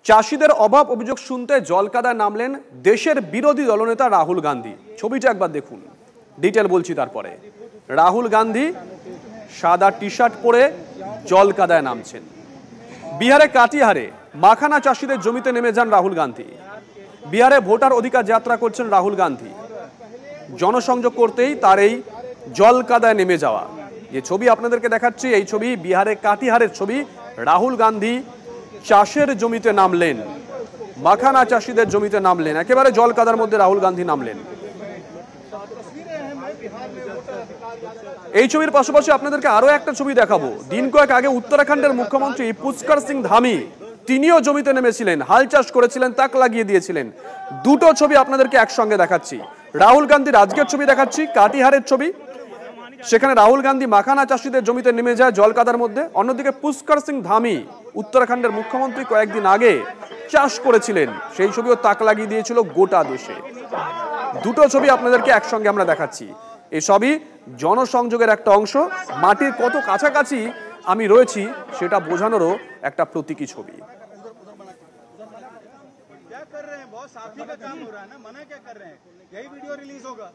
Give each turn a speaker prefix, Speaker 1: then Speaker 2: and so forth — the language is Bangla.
Speaker 1: চাষিদের অভাব অভিযোগ শুনতে জলকাদায় নামলেন দেশের বিরোধী দলনেতা রাহুল গান্ধী। ছবিটা একবার দেখুন, ডিটেল বলছি তারপরে। রাহুল গান্ধী সাদা টি শার্ট পরে জলকাদায় নামছেন। বিহারে কাটিহারে মাখানা চাষিদের জমিতে নেমে যান রাহুল গান্ধী। বিহারে ভোটার অধিকার যাত্রা করছেন রাহুল গান্ধী। জনসংযোগ করতেই তার এই জলকাদায় নেমে যাওয়া। যে ছবি আপনাদেরকে দেখাচ্ছি, এই ছবি বিহারে কাটিহারের ছবি। রাহুল গান্ধী চাষের জমিতে নামলেন, মাখানা চাষিদের জমিতে নামলেন, একেবারে জলকাদার মধ্যে রাহুল গান্ধী নামলেন। এই ছবির পাশাপাশি আপনাদেরকে আরো একটা ছবি দেখাবো। দিন কয়েক আগে উত্তরাখণ্ডের মুখ্যমন্ত্রী পুষ্কর সিং ধামি তিনিও জমিতে নেমেছিলেন, হাল চাষ করেছিলেন, তাক লাগিয়ে দিয়েছিলেন। দুটো ছবি আপনাদেরকে একসঙ্গে দেখাচ্ছি। রাহুল গান্ধীর আজকের ছবি দেখাচ্ছি, কাটিহারের ছবি। সেখানে রাহুল গান্ধী মাখানা চাষিদের জমিতে নেমে যায় জলকাদার মধ্যে। অন্যদিকে পুষ্কর সিং ধামি উত্তরাখণ্ডের মুখ্যমন্ত্রী কয়েকদিন আগে চাষ করেছিলেন, সেই ছবিও তাক লাগিয়ে দিয়েছিল গোটা দেশে। দুটো ছবি আপনাদেরকে একসঙ্গে আমরা দেখাচ্ছি। এই সবই জনসংযোগের একটা অংশ। মাটির কত কাছাকাছি আমি রয়েছি সেটা বোঝানোরও একটা প্রতীকী ছবি।
Speaker 2: यही वीडियो रिलीज होगा।